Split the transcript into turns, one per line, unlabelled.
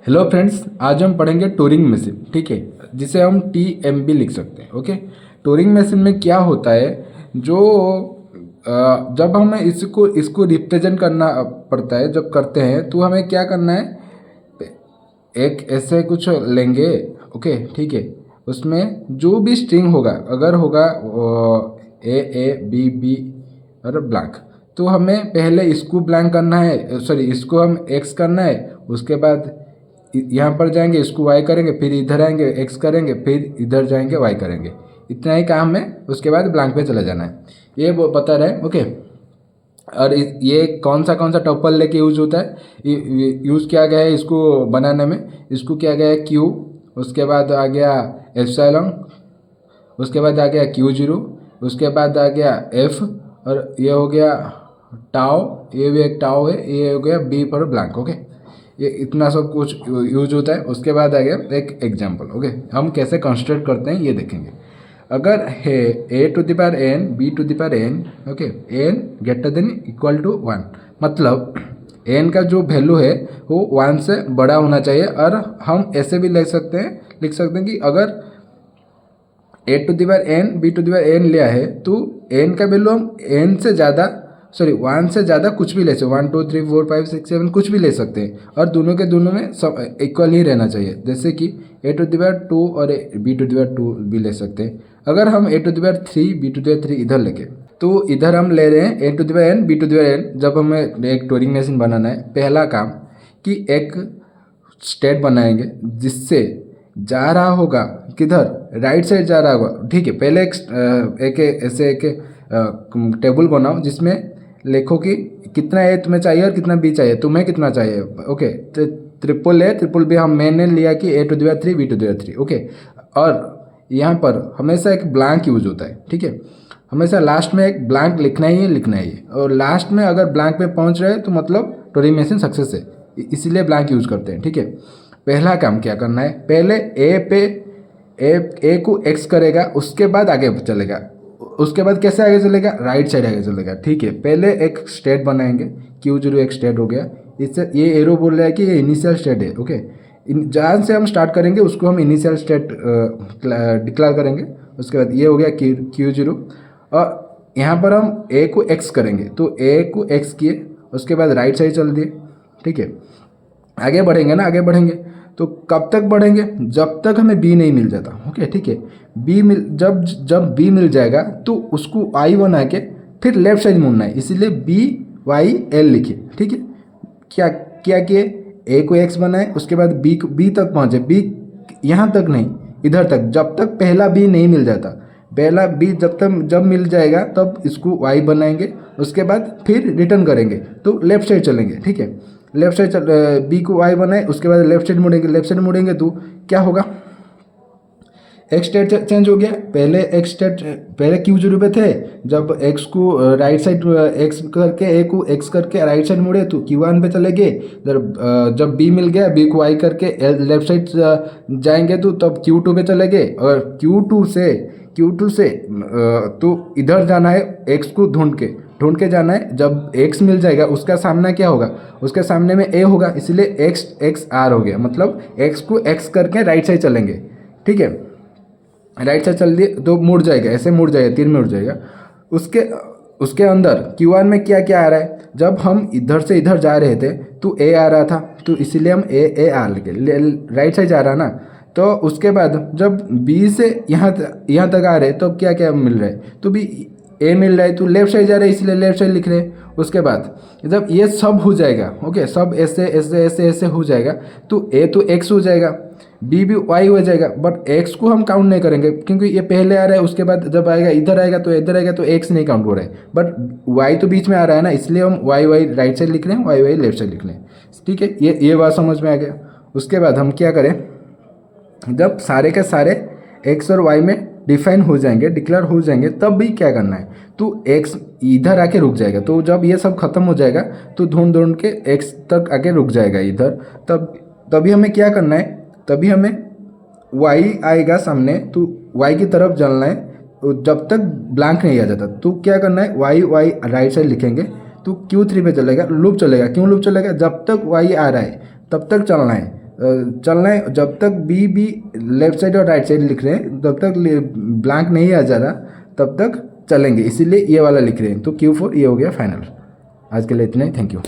Hello friends, आज हम पढ़ेंगे टूरिंग मशीन। ठीक है, जिसे हम TMB लिख सकते हैं। ओके, टूरिंग मशीन में क्या होता है, जो जब हमें इसको इसको रिप्रेजेंट करना पड़ता है, जब करते हैं तो हमें क्या करना है, एक ऐसे कुछ लेंगे। ओके ठीक है, उसमें जो भी स्ट्रिंग होगा, अगर होगा A A B B और ब्लैंक, तो हमें पहले इसको ब्लैंक करना है, सॉरी इसको हम एक्स करना है। उसके बाद यहाँ पर जाएंगे, इसको वाई करेंगे, फिर इधर आएंगे एक्स करेंगे, फिर इधर जाएंगे वाई करेंगे। इतना ही काम है, उसके बाद ब्लैंक पे चले जाना है। ये वो बता रहे हैं। ओके, और ये कौन सा टॉपल लेके यूज होता है, यूज़ किया गया है इसको बनाने में। इसको किया गया है क्यू, उसके बाद आ गया एप्सिलॉन, उसके बाद आ गया Q0, उसके बाद आ गया F, और ये हो गया टाओ, ये भी एक टाओ है, ये हो गया B पर ब्लैंक। ओके, ये इतना सब कुछ यूज होता है। उसके बाद आ गया एक एग्जाम्पल। ओके, हम कैसे कंस्ट्रक्ट करते हैं ये देखेंगे। अगर है A⁴n B⁴n, okay, n greater than equal to 1, मतलब n का जो वैल्यू है वो 1 से बड़ा होना चाहिए। और हम ऐसे भी लिख सकते हैं कि अगर A⁴n B⁴n लिया है तो n का वैल्यू हम n से ज़्यादा, सॉरी 1 से ज़्यादा कुछ भी ले सकते, 1 2 3 4 5 6 7 कुछ भी ले सकते हैं, और दोनों के दोनों में सब इक्वल ही रहना चाहिए। जैसे कि A⁴2 और B⁴2 भी ले सकते हैं। अगर हम A⁴3 B⁴3 इधर लेके, तो इधर हम ले रहे हैं A⁴n B⁴n। जब हमें एक टूरिंग मशीन बनाना है, पहला काम कि एक स्टेट बनाएंगे जिससे जा रहा होगा, किधर, राइट साइड जा रहा होगा। ठीक है, पहले एक टेबल बनाओ जिसमें लिखो कि कितना ए तुम्हें चाहिए और कितना बी चाहिए, तुम्हें कितना चाहिए। ओके, तो ट्रिपल बी हम मैंने लिया कि A⁴3 B⁴3। ओके, और यहाँ पर हमेशा एक ब्लैंक यूज होता है। ठीक है, हमेशा लास्ट में एक ब्लैंक लिखना ही है, और लास्ट में अगर ब्लैंक पे पहुँच रहे तो मतलब टूरिंग मशीन सक्सेस है, इसीलिए ब्लैंक यूज करते हैं। ठीक है, पहला काम क्या करना है, पहले ए को एक्स करेगा, उसके बाद आगे चलेगा। उसके बाद कैसे आगे चलेगा, राइट साइड आगे चलेगा। ठीक है, पहले एक स्टेट बनाएंगे, Q0 एक स्टेट हो गया। इससे ये एरो बोल रहा है कि ये इनिशियल स्टेट है। ओके, जहाँ से हम स्टार्ट करेंगे उसको हम इनिशियल स्टेट डिक्लेयर करेंगे। उसके बाद ये हो गया Q0, और यहाँ पर हम ए को एक्स करेंगे, तो ए को एक्स किए, उसके बाद राइट साइड चल दिए। ठीक है, आगे बढ़ेंगे ना, आगे बढ़ेंगे तो कब तक बढ़ेंगे, जब तक हमें बी नहीं मिल जाता। ओके ठीक है, जब बी मिल जाएगा तो उसको आई बना के फिर लेफ्ट साइड मुड़ना है, इसीलिए BYL लिखे। ठीक है, क्या क्या किए, ए को एक्स बनाए, उसके बाद बी तक पहुँचे, बी यहाँ तक नहीं, इधर तक, जब तक पहला बी नहीं मिल जाता। पहला बी जब मिल जाएगा तब इसको वाई बनाएंगे, उसके बाद फिर रिटर्न करेंगे तो लेफ्ट साइड चलेंगे। ठीक है, लेफ्ट साइड बी को वाई बनाए, उसके बाद लेफ्ट साइड मुड़ेंगे तो क्या होगा, एक स्टेट चेंज हो गया। पहले Q0 पे थे, जब एक्स को राइट साइड एक्स करके ए को एक्स करके राइट साइड मुड़े तो Q1 पे चले गए। जब बी मिल गया, बी को वाई करके लेफ्ट साइड जाएंगे तो तब Q2 पे चले गए, और Q2 से तो इधर जाना है, एक्स को ढूंढ के जाना है। जब एक्स मिल जाएगा उसका सामना क्या होगा, उसके सामने में ए होगा, इसलिए एक्स आर हो गया, मतलब एक्स को एक्स करके राइट साइड चलेंगे। ठीक है, राइट साइड चल दिए तो मुड़ जाएगा, ऐसे मुड़ जाएगा, तीर में उड़ जाएगा। उसके अंदर Q1 में क्या क्या आ रहा है, जब हम इधर से इधर जा रहे थे तो ए आ रहा था, तो इसीलिए हम ए आर लिखे, राइट साइड जा रहा ना। तो उसके बाद जब बी से यहाँ तक आ रहे तो क्या क्या मिल रहा है, तो भी ए मिल रहा है, तो लेफ्ट साइड जा रहे हैं इसलिए लेफ्ट साइड लिख रहे हैं। उसके बाद जब ये सब हो जाएगा, ओके, सब ऐसे ऐसे ऐसे ऐसे हो जाएगा तो ए तो एक्स हो जाएगा, बी भी वाई हो जाएगा, बट एक्स को हम काउंट नहीं करेंगे क्योंकि ये पहले आ रहा है। उसके बाद जब आएगा इधर आएगा तो एक्स नहीं काउंट हो रहा है, बट वाई तो बीच में आ रहा है ना, इसलिए हम वाई राइट साइड लिख रहे हैं, वाई लेफ्ट साइड लिख रहे हैं। ठीक है, ये बात समझ में आ गया। उसके बाद हम क्या करें, जब सारे के सारे एक्स और वाई में डिफाइन हो जाएंगे, डिक्लेयर हो जाएंगे, तब भी क्या करना है, तो एक्स इधर आके रुक जाएगा। तो जब ये सब खत्म हो जाएगा तो ढूंढ के एक्स तक आके रुक जाएगा इधर, तभी हमें क्या करना है, तभी हमें वाई आएगा सामने, तो वाई की तरफ चलना है। जब तक ब्लैंक नहीं आ जाता तो क्या करना है, वाई राइट साइड लिखेंगे तो Q3 पे चलेगा, लूप चलेगा। क्यों लूप चलेगा, जब तक वाई आ रहा है तब तक चलना है, चलना है जब तक बी लेफ्ट साइड और राइट साइड लिख रहे हैं, तब तक ब्लैंक नहीं आ जा रहा तब तक चलेंगे, इसीलिए ये वाला लिख रहे हैं। तो Q4 ये हो गया फाइनल। आज के लिए इतना ही, थैंक यू।